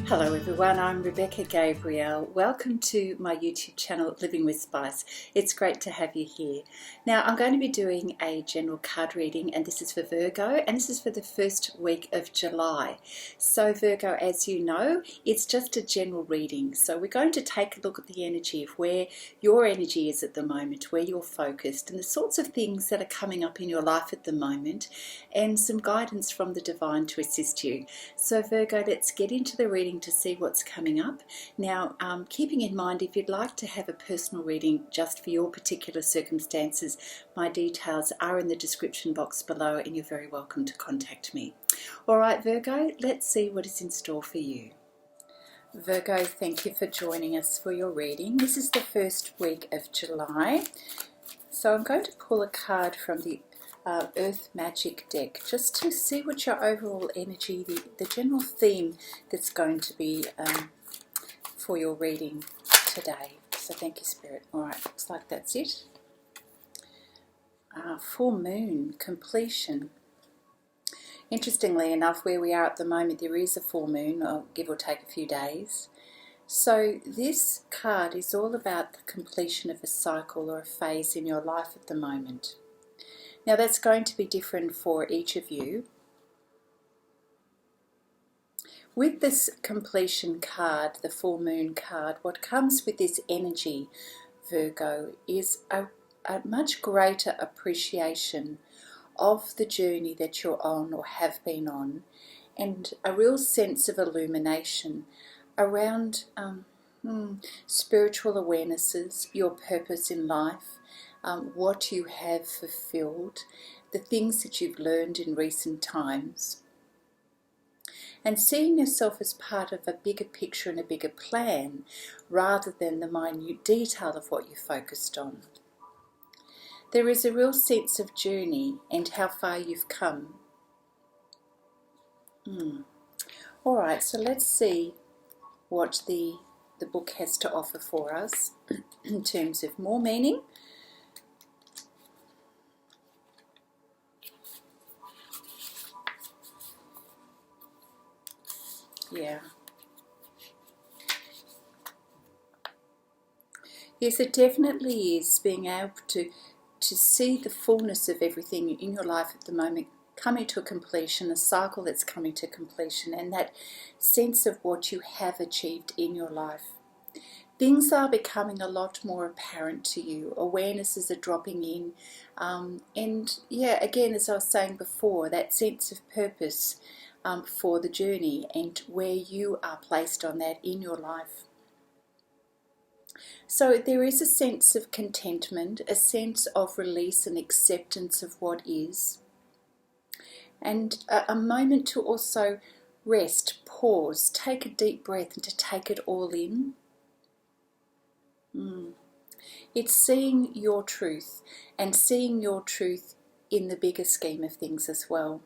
Hello everyone, I'm Rebecca Gabrielle. Welcome to my YouTube channel, Living with Spice. It's great to have you here. Now, I'm going to be doing a general card reading, and this is for Virgo, and this is for the first week of July. So Virgo, as you know, it's just a general reading. So we're going to take a look at the energy of where your energy is at the moment, where you're focused, and the sorts of things that are coming up in your life at the moment, and some guidance from the divine to assist you. So Virgo, let's get into the reading to see what's coming up. Now, keeping in mind, if you'd like to have a personal reading just for your particular circumstances, my details are in the description box below and you're very welcome to contact me. All right, Virgo, let's see what is in store for you. Virgo, thank you for joining us for your reading. This is the first week of July. So I'm going to pull a card from the Earth Magic deck just to see what your overall energy, the general theme that's going to be for your reading today. So thank you, Spirit. All right, looks like that's it. Full moon, completion. Interestingly enough, where we are at the moment, there is a full moon, or give or take a few days. So this card is all about the completion of a cycle or a phase in your life at the moment. Now that's going to be different for each of you. With this completion card, the full moon card, what comes with this energy, Virgo, is a much greater appreciation of the journey that you're on or have been on, and a real sense of illumination around spiritual awarenesses, your purpose in life, what you have fulfilled, the things that you've learned in recent times, and seeing yourself as part of a bigger picture and a bigger plan rather than the minute detail of what you focused on. There is a real sense of journey and how far you've come. All right, so let's see what the book has to offer for us in terms of more meaning. Yeah. Yes, it definitely is being able to see the fullness of everything in your life at the moment coming to a completion, a cycle that's coming to completion, and that sense of what you have achieved in your life. Things are becoming a lot more apparent to you. Awarenesses are dropping in. And yeah, again, as I was saying before, that sense of purpose for the journey and where you are placed on that in your life. So there is a sense of contentment, a sense of release and acceptance of what is, and a moment to also rest, pause, take a deep breath and to take it all in. It's seeing your truth and seeing your truth in the bigger scheme of things as well.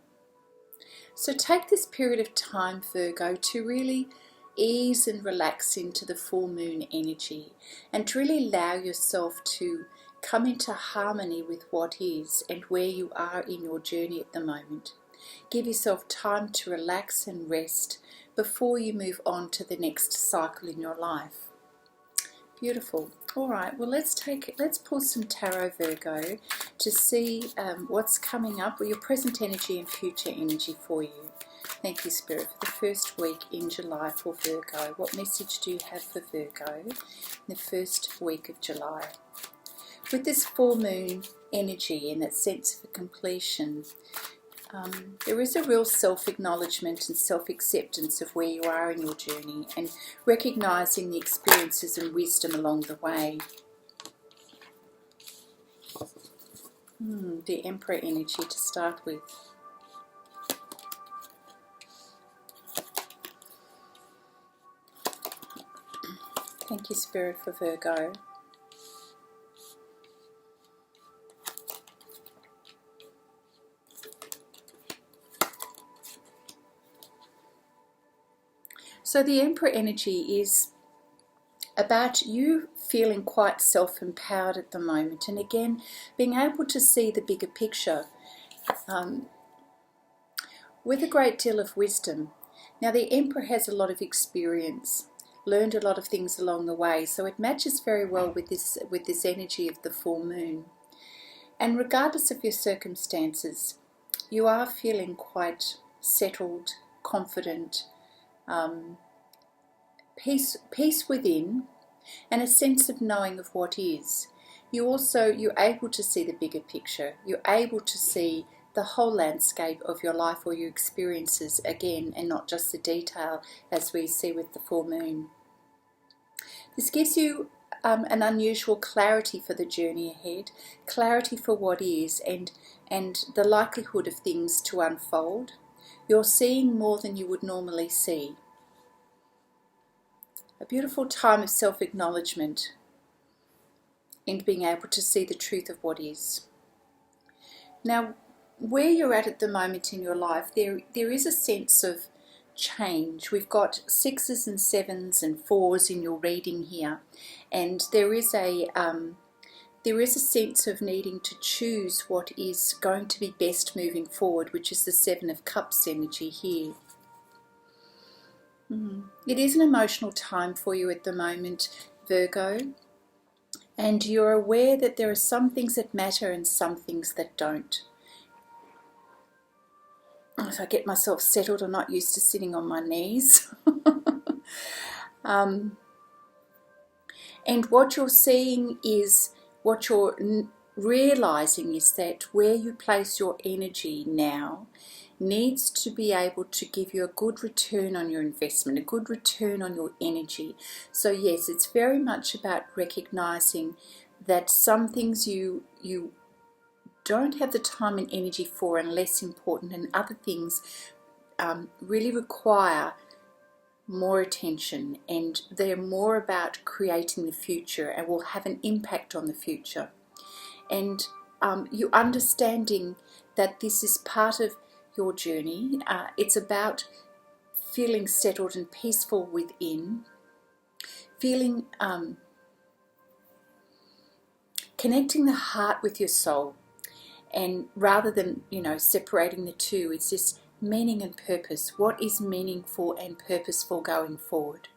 So take this period of time, Virgo, to really ease and relax into the full moon energy and to really allow yourself to come into harmony with what is and where you are in your journey at the moment. Give yourself time to relax and rest before you move on to the next cycle in your life. Beautiful. All right, well, let's pull some tarot, Virgo, to see what's coming up, or your present energy and future energy for you. Thank you, Spirit, for the first week in July for Virgo. What message do you have for Virgo in the first week of July? With this full moon energy and that sense of completion, there is a real self-acknowledgement and self-acceptance of where you are in your journey and recognising the experiences and wisdom along the way. The Emperor energy to start with. Thank you, Spirit, for Virgo. So the Emperor energy is about you feeling quite self-empowered at the moment, and again being able to see the bigger picture with a great deal of wisdom. Now the Emperor has a lot of experience, learned a lot of things along the way, so it matches very well with this energy of the full moon. And regardless of your circumstances, you are feeling quite settled, confident, peace within, and a sense of knowing of what is. You're able to see the bigger picture. You're able to see the whole landscape of your life or your experiences again, and not just the detail as we see with the full moon. This gives you an unusual clarity for the journey ahead, clarity for what is, and the likelihood of things to unfold. You're seeing more than you would normally see. A beautiful time of self-acknowledgement and being able to see the truth of what is. Now, where you're at the moment in your life, there is a sense of change. We've got 6s and 7s and 4s in your reading here, and there is a sense of needing to choose what is going to be best moving forward, which is the 7 of Cups energy here. It is an emotional time for you at the moment, Virgo, and you're aware that there are some things that matter and some things that don't. If I get myself settled, I'm not used to sitting on my knees. And what you're seeing is, what you're realizing is that where you place your energy now needs to be able to give you a good return on your investment, a good return on your energy. So yes, it's very much about recognizing that some things you don't have the time and energy for and less important, and other things really require more attention, and they're more about creating the future and will have an impact on the future. And you understanding that this is part of your journey. It's about feeling settled and peaceful within, feeling connecting the heart with your soul. And rather than, separating the two, it's just meaning and purpose. What is meaningful and purposeful going forward?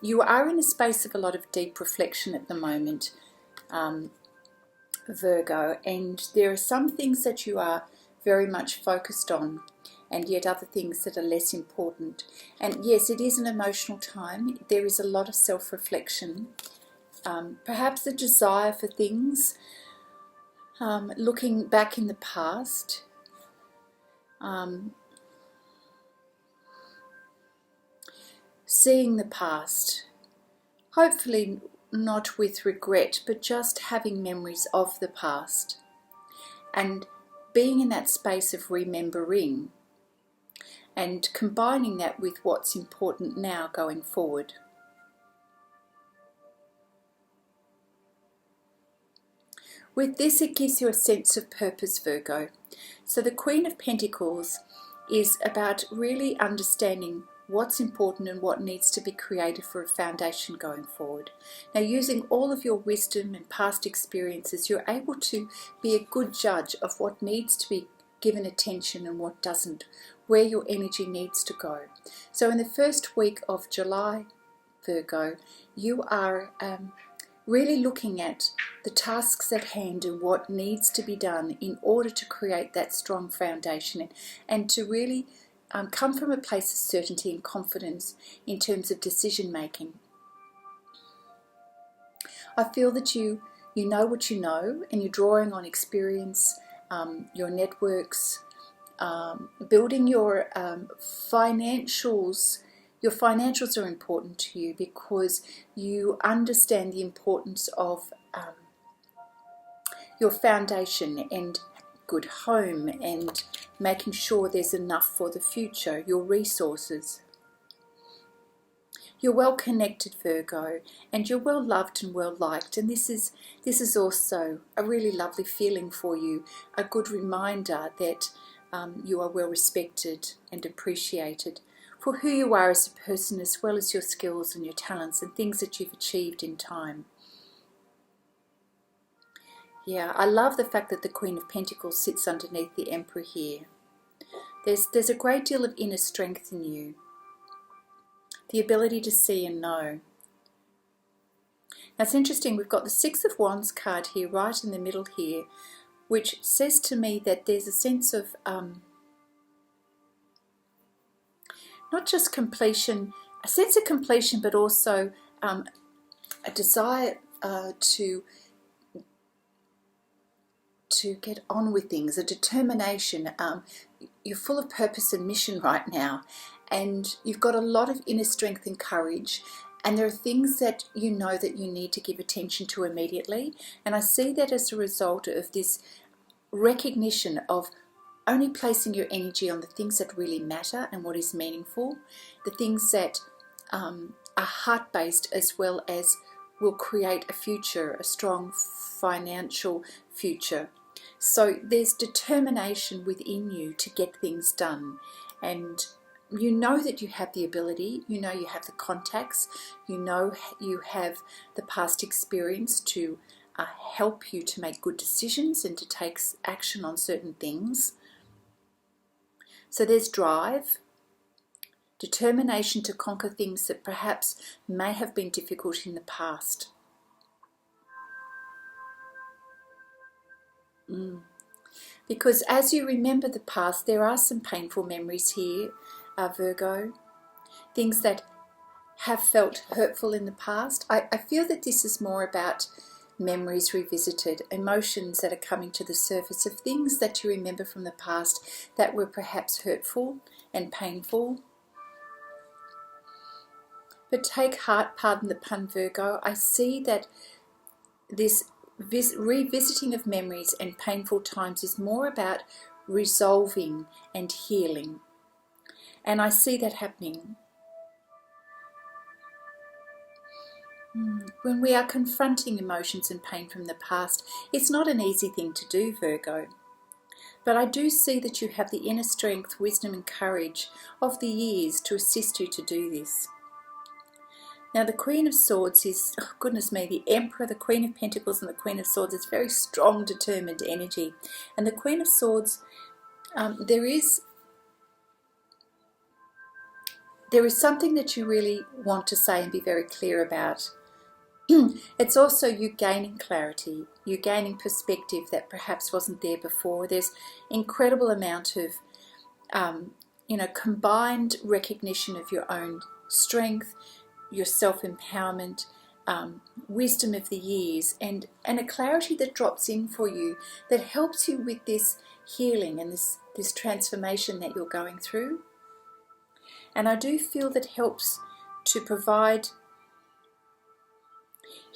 You are in a space of a lot of deep reflection at the moment, Virgo, and there are some things that you are very much focused on, and yet other things that are less important. And yes, it is an emotional time. There is a lot of self-reflection, perhaps a desire for things. Looking back in the past, seeing the past, hopefully not with regret, but just having memories of the past and being in that space of remembering and combining that with what's important now going forward. With this, it gives you a sense of purpose, Virgo. So the Queen of Pentacles is about really understanding what's important and what needs to be created for a foundation going forward. Now, using all of your wisdom and past experiences, you're able to be a good judge of what needs to be given attention and what doesn't, where your energy needs to go. So in the first week of July, Virgo, you are really looking at the tasks at hand and what needs to be done in order to create that strong foundation, and to really come from a place of certainty and confidence in terms of decision making. I feel that you know what you know, and you're drawing on experience, your networks, building your financials. Your financials are important to you because you understand the importance of your foundation and good home, and making sure there's enough for the future, your resources. You're well connected, Virgo, and you're well loved and well liked, and this is also a really lovely feeling for you, a good reminder that you are well respected and appreciated for who you are as a person, as well as your skills and your talents and things that you've achieved in time. Yeah, I love the fact that the Queen of Pentacles sits underneath the Emperor here. There's a great deal of inner strength in you, the ability to see and know. Now it's interesting, we've got the Six of Wands card here, right in the middle here, which says to me that there's a sense of not just completion, a sense of completion, but also a desire to get on with things, a determination. You're full of purpose and mission right now, and you've got a lot of inner strength and courage, and there are things that you know that you need to give attention to immediately. And I see that as a result of this recognition of only placing your energy on the things that really matter and what is meaningful, the things that are heart-based, as well as will create a future, a strong financial future. So there's determination within you to get things done, and you know that you have the ability, you know you have the contacts, you know you have the past experience to help you to make good decisions and to take action on certain things. So there's drive, determination to conquer things that perhaps may have been difficult in the past. Because as you remember the past, there are some painful memories here, Virgo, things that have felt hurtful in the past. I feel that this is more about memories revisited, emotions that are coming to the surface of things that you remember from the past that were perhaps hurtful and painful. But take heart, pardon the pun, Virgo. I see that this revisiting of memories and painful times is more about resolving and healing. And I see that happening. When we are confronting emotions and pain from the past, it's not an easy thing to do, Virgo. But I do see that you have the inner strength, wisdom and courage of the years to assist you to do this. Now the Queen of Swords is, oh goodness me, the Emperor, the Queen of Pentacles and the Queen of Swords is very strong, determined energy. And the Queen of Swords, there is something that you really want to say and be very clear about. It's also you gaining clarity, you gaining perspective that perhaps wasn't there before. There's incredible amount of, combined recognition of your own strength, your self-empowerment, wisdom of the years, and a clarity that drops in for you that helps you with this healing and this transformation that you're going through. And I do feel that helps to provide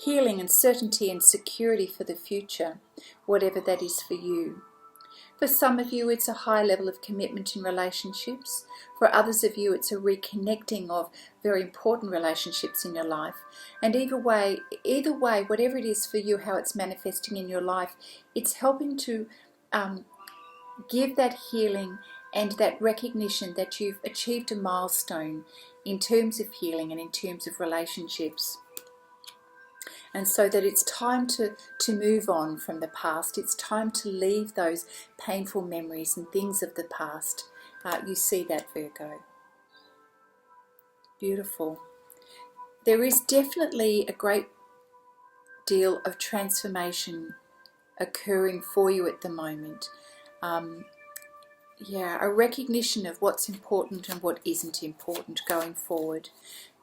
healing and certainty and security for the future, whatever that is for you. For some of you, it's a high level of commitment in relationships. For others of you, it's a reconnecting of very important relationships in your life. And either way, whatever it is for you, how it's manifesting in your life, it's helping to give that healing and that recognition that you've achieved a milestone in terms of healing and in terms of relationships. And so that it's time to move on from the past. It's time to leave those painful memories and things of the past. You see that, Virgo. Beautiful. There is definitely a great deal of transformation occurring for you at the moment. A recognition of what's important and what isn't important going forward.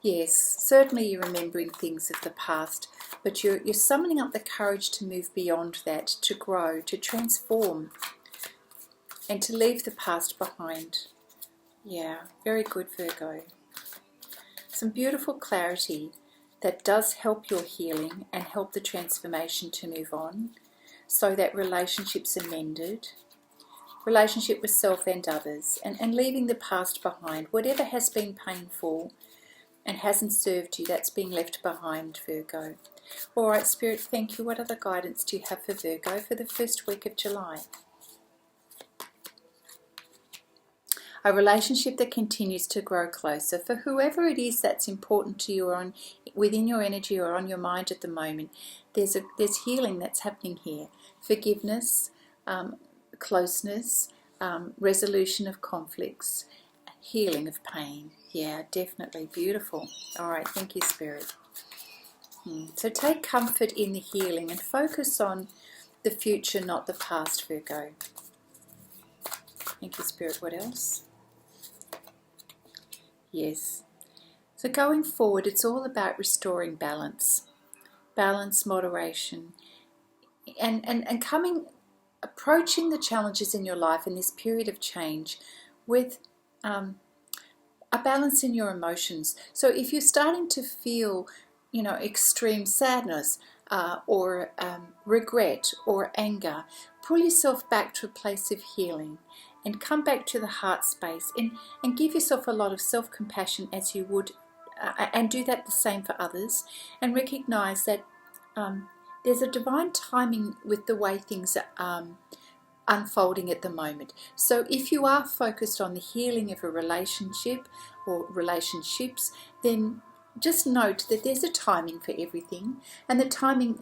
Yes, certainly you're remembering things of the past, but you're summoning up the courage to move beyond that, to grow, to transform, and to leave the past behind. Yeah, very good, Virgo. Some beautiful clarity that does help your healing and help the transformation to move on, so that relationships are mended, relationship with self and others, and leaving the past behind. Whatever has been painful and hasn't served you, that's being left behind, Virgo. All right, Spirit, thank you. What other guidance do you have for Virgo for the first week of July? A relationship that continues to grow closer. For whoever it is that's important to you, or within your energy or on your mind at the moment, there's healing that's happening here. Forgiveness, closeness, resolution of conflicts, healing of pain. Yeah, definitely beautiful. All right, thank you, Spirit. So take comfort in the healing and focus on the future, not the past, Virgo. Thank you, Spirit. What else? Yes. So going forward, it's all about restoring balance, moderation, and approaching the challenges in your life in this period of change with a balance in your emotions. So if you're starting to feel, extreme sadness or regret or anger, pull yourself back to a place of healing and come back to the heart space and give yourself a lot of self-compassion as you would, and do that the same for others, and recognize that there's a divine timing with the way things are unfolding at the moment. So if you are focused on the healing of a relationship or relationships, then just note that there's a timing for everything, and the timing,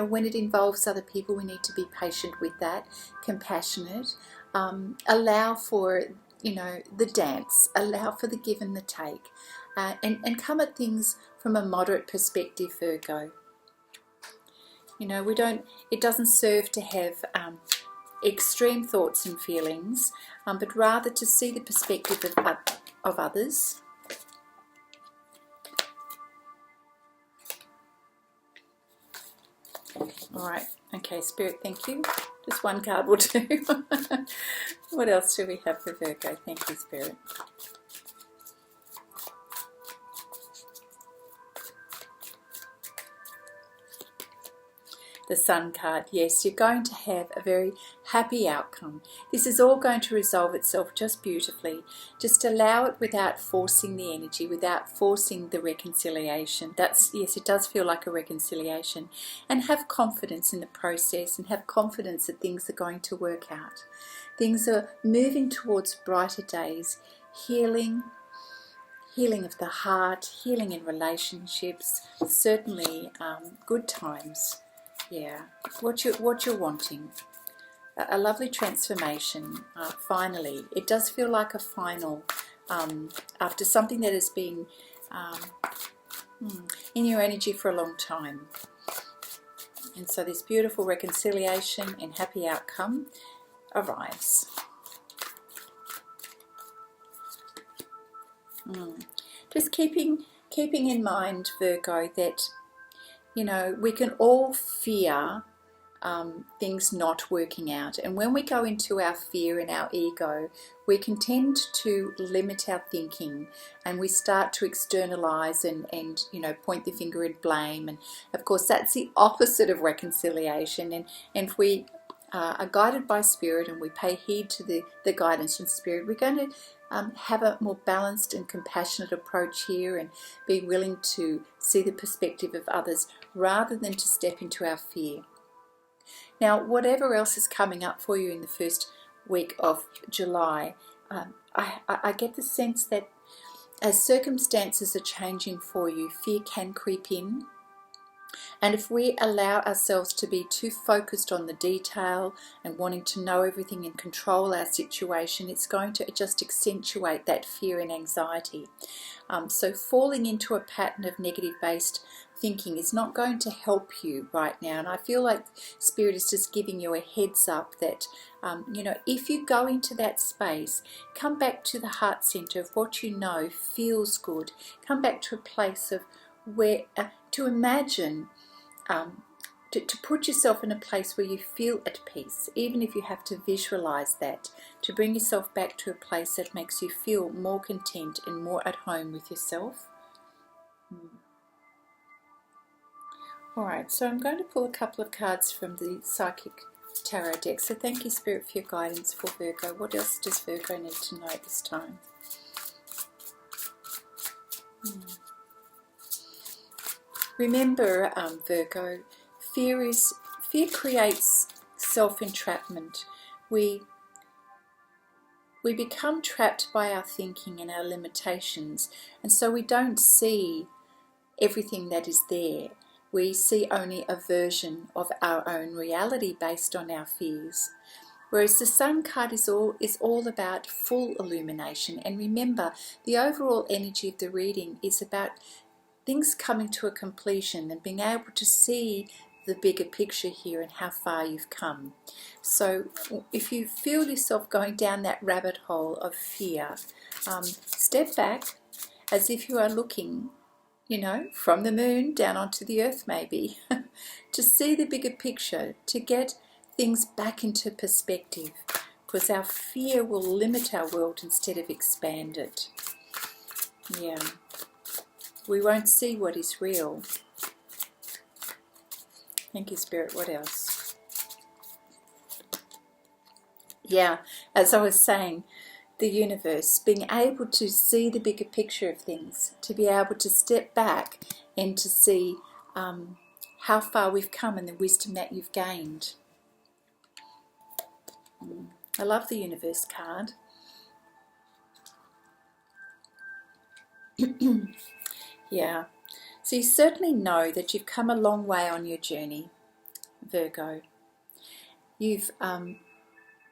when it involves other people, we need to be patient with that, compassionate, allow for, the dance, allow for the give and the take, and come at things from a moderate perspective, Virgo. It doesn't serve to have extreme thoughts and feelings, but rather to see the perspective of others. All right, okay, Spirit, thank you. Just one card will do. What else do we have for Virgo? Thank you, Spirit. The Sun card. Yes, you're going to have a very happy outcome. This is all going to resolve itself just beautifully. Just allow it without forcing the energy, without forcing the reconciliation. Yes, it does feel like a reconciliation. And have confidence in the process, and have confidence that things are going to work out. Things are moving towards brighter days, healing of the heart, healing in relationships, certainly good times. Yeah, what you're wanting, a lovely transformation. Finally, it does feel like a final after something that has been in your energy for a long time. And so this beautiful reconciliation and happy outcome arrives. Just keeping in mind, Virgo, that we can all fear things not working out. And when we go into our fear and our ego, we can tend to limit our thinking, and we start to externalize and point the finger and blame. And of course, that's the opposite of reconciliation. And if we are guided by Spirit and we pay heed to the guidance from Spirit, we're going to have a more balanced and compassionate approach here, and be willing to see the perspective of others rather than to step into our fear. Now, whatever else is coming up for you in the first week of July, I get the sense that as circumstances are changing for you, fear can creep in. And if we allow ourselves to be too focused on the detail and wanting to know everything and control our situation, it's going to just accentuate that fear and anxiety. So falling into a pattern of negative-based thinking is not going to help you right now. And I feel like Spirit is just giving you a heads up that, if you go into that space, come back to the heart center of what you know feels good. Come back to a place of where to imagine, to put yourself in a place where you feel at peace, even if you have to visualize that, to bring yourself back to a place that makes you feel more content and more at home with yourself. Alright, so I'm going to pull a couple of cards from the Psychic Tarot deck. So thank you, Spirit, for your guidance for Virgo. What else does Virgo need to know at this time? Remember, Virgo, fear creates self-entrapment. We become trapped by our thinking and our limitations, and so we don't see everything that is there. We see only a version of our own reality based on our fears. Whereas the Sun card is all about full illumination. And remember, the overall energy of the reading is about things coming to a completion and being able to see the bigger picture here and how far you've come. So if you feel yourself going down that rabbit hole of fear, step back as if you are looking, you know, from the moon down onto the earth maybe, to see the bigger picture, to get things back into perspective, because our fear will limit our world instead of expand it. Yeah. We won't see what is real. Thank you, Spirit. What else? Yeah, as I was saying, the universe, being able to see the bigger picture of things, to be able to step back and to see how far we've come and the wisdom that you've gained. I love the universe card. Yeah, so you certainly know that you've come a long way on your journey, Virgo. You've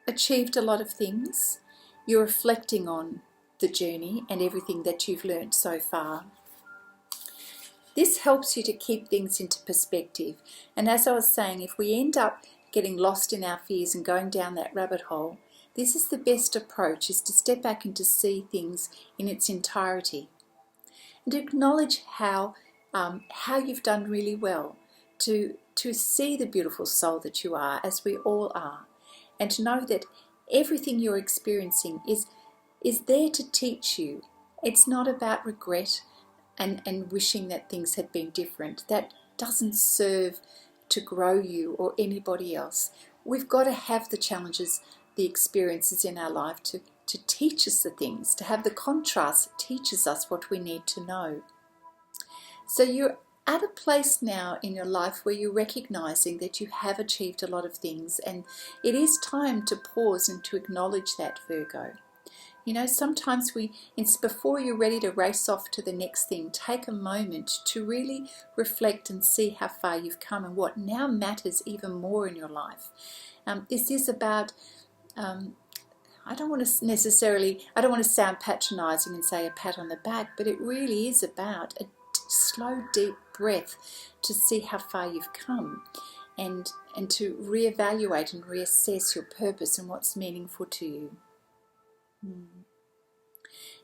achieved a lot of things. You're reflecting on the journey and everything that you've learned so far. This helps you to keep things into perspective. And as I was saying, if we end up getting lost in our fears and going down that rabbit hole, this is the best approach, is to step back and to see things in its entirety. And to acknowledge how you've done really well, to see the beautiful soul that you are, as we all are, and to know that everything you're experiencing is there to teach you. It's not about regret and wishing that things had been different. That doesn't serve to grow you or anybody else. We've got to have the challenges, the experiences in our life to teach us the things, to have the contrast that teaches us what we need to know. So you're at a place now in your life where you're recognizing that you have achieved a lot of things, and it is time to pause and to acknowledge that, Virgo. You know, sometimes before you're ready to race off to the next thing, take a moment to really reflect and see how far you've come and what now matters even more in your life. This is about I don't want to sound patronizing and say a pat on the back, but it really is about a slow, deep breath to see how far you've come, and to reevaluate and reassess your purpose and what's meaningful to you.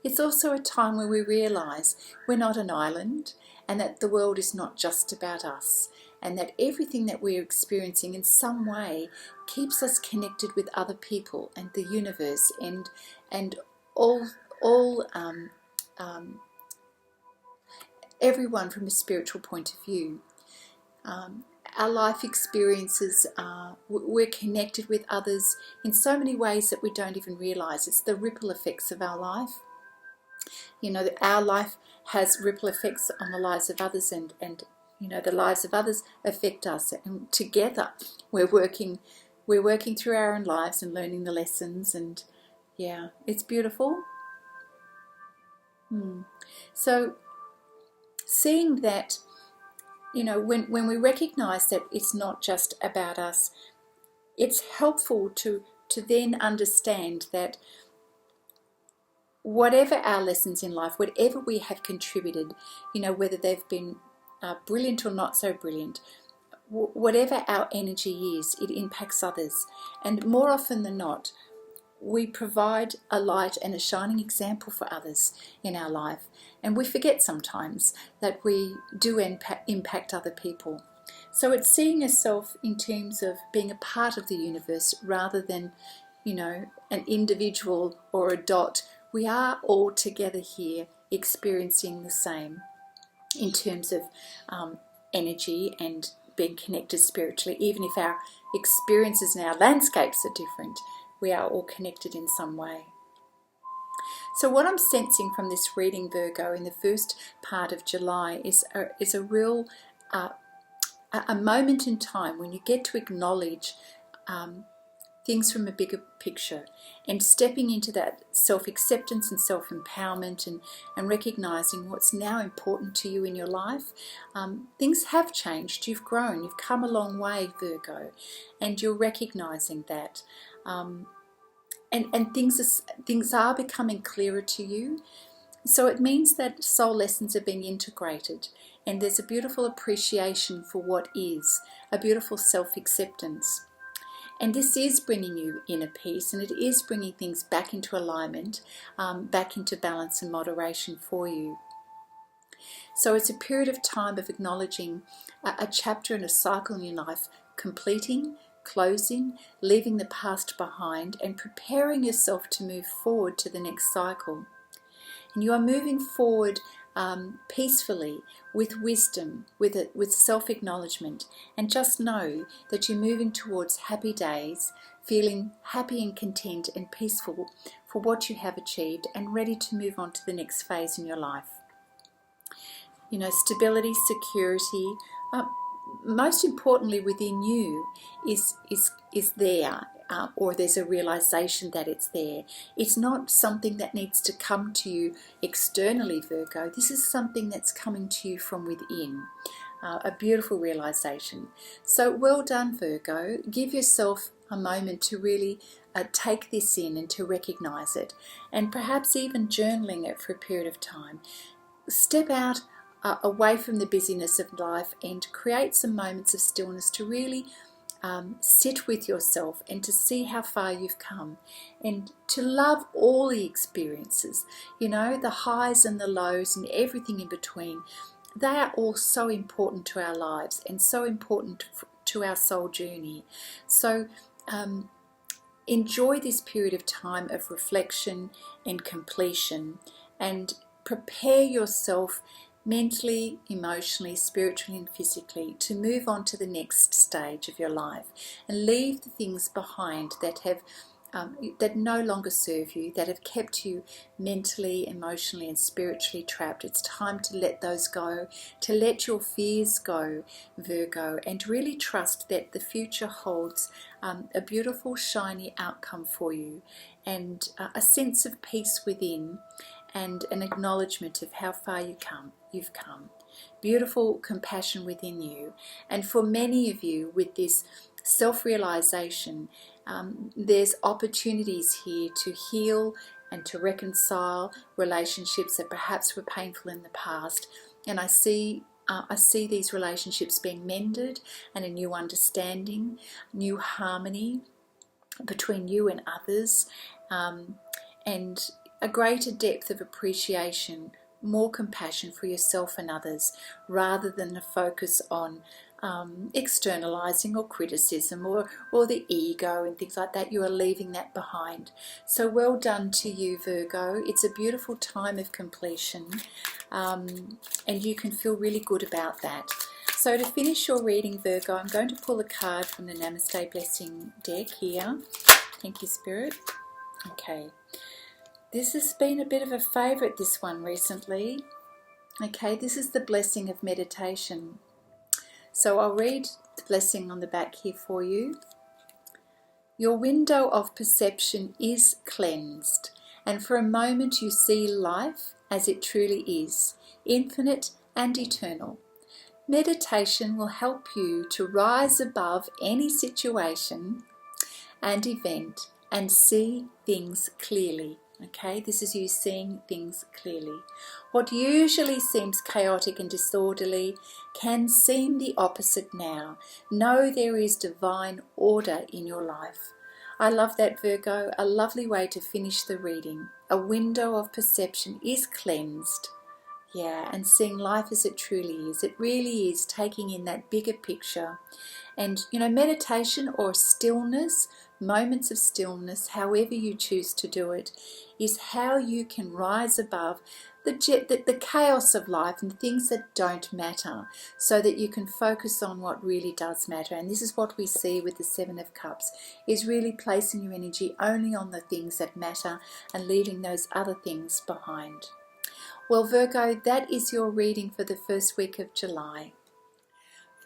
It's also a time where we realize we're not an island, and that the world is not just about us, and that everything that we're experiencing in some way keeps us connected with other people and the universe and all everyone from a spiritual point of view. Our life experiences, we're connected with others in so many ways that we don't even realize. It's the ripple effects of our life. You know, our life has ripple effects on the lives of others, and you know, the lives of others affect us, and together we're working through our own lives and learning the lessons, and yeah, it's beautiful. So seeing that, you know, when we recognize that it's not just about us, it's helpful to then understand that whatever our lessons in life, whatever we have contributed, you know, whether they've been brilliant or not so brilliant, whatever our energy is, it impacts others. And more often than not, we provide a light and a shining example for others in our life. And we forget sometimes that we do impact other people. So it's seeing yourself in terms of being a part of the universe rather than, you know, an individual or a dot. We are all together here experiencing the same in terms of energy and being connected spiritually. Even if our experiences and our landscapes are different, we are all connected in some way. So what I'm sensing from this reading, Virgo, in the first part of July is a real a moment in time when you get to acknowledge things from a bigger picture, and stepping into that self-acceptance and self-empowerment, and recognizing what's now important to you in your life. Things have changed. You've grown. You've come a long way, Virgo, and you're recognizing that. And things are becoming clearer to you. So it means that soul lessons are being integrated, and there's a beautiful appreciation for what is, a beautiful self-acceptance. And this is bringing you inner peace, and it is bringing things back into alignment, back into balance and moderation for you. So it's a period of time of acknowledging a chapter in a cycle in your life, completing, closing, leaving the past behind, and preparing yourself to move forward to the next cycle. And you are moving forward peacefully, with wisdom, with self-acknowledgement, and just know that you're moving towards happy days, feeling happy and content and peaceful for what you have achieved, and ready to move on to the next phase in your life. You know, stability, security, most importantly within you is there, or there's a realization that it's there. It's not something that needs to come to you externally, Virgo. This is something that's coming to you from within, a beautiful realization. So well done, Virgo. Give yourself a moment to really take this in and to recognize it, and perhaps even journaling it for a period of time. Step out away from the busyness of life and create some moments of stillness to really sit with yourself and to see how far you've come, and to love all the experiences, you know, the highs and the lows and everything in between. They are all so important to our lives and so important to our soul journey. So enjoy this period of time of reflection and completion, and prepare yourself mentally, emotionally, spiritually and physically to move on to the next stage of your life, and leave the things behind that have that no longer serve you, that have kept you mentally, emotionally and spiritually trapped. It's time to let those go, to let your fears go, Virgo, and really trust that the future holds a beautiful, shiny outcome for you, and a sense of peace within, and an acknowledgement of how far you've come. Beautiful compassion within you. And for many of you, with this self-realization, there's opportunities here to heal and to reconcile relationships that perhaps were painful in the past. And I see these relationships being mended, and a new understanding, new harmony between you and others, and a greater depth of appreciation, more compassion for yourself and others, rather than a focus on externalizing or criticism or the ego and things like that. You are leaving that behind. So well done to you, Virgo. It's a beautiful time of completion, and you can feel really good about that. So to finish your reading, Virgo, I'm going to pull a card from the Namaste Blessing deck here. Thank you, Spirit. Okay. This has been a bit of a favourite, this one, recently. Okay, this is the blessing of meditation. So I'll read the blessing on the back here for you. Your window of perception is cleansed, and for a moment you see life as it truly is, infinite and eternal. Meditation will help you to rise above any situation and event and see things clearly. Okay, this is you seeing things clearly. What usually seems chaotic and disorderly can seem the opposite now. Know there is divine order in your life. I love that, Virgo. A lovely way to finish the reading. A window of perception is cleansed. Yeah, and seeing life as it truly is. It really is taking in that bigger picture. And, you know, meditation or stillness, moments of stillness, however you choose to do it, is how you can rise above the chaos of life and things that don't matter, so that you can focus on what really does matter. And this is what we see with the Seven of Cups, is really placing your energy only on the things that matter and leaving those other things behind. Well, Virgo, that is your reading for the first week of July.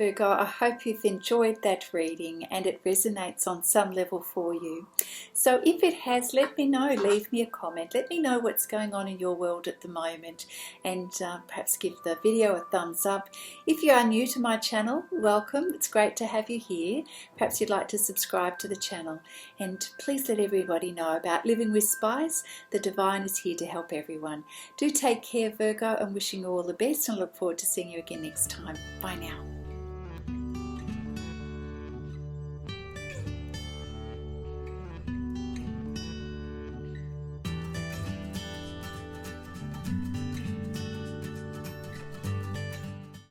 Virgo, I hope you've enjoyed that reading and it resonates on some level for you. So if it has, let me know, leave me a comment, let me know what's going on in your world at the moment, and perhaps give the video a thumbs up. If you are new to my channel, welcome, it's great to have you here. Perhaps you'd like to subscribe to the channel, and please let everybody know about Living with Spice. The divine is here to help everyone. Do take care, Virgo. I'm wishing you all the best and look forward to seeing you again next time. Bye now.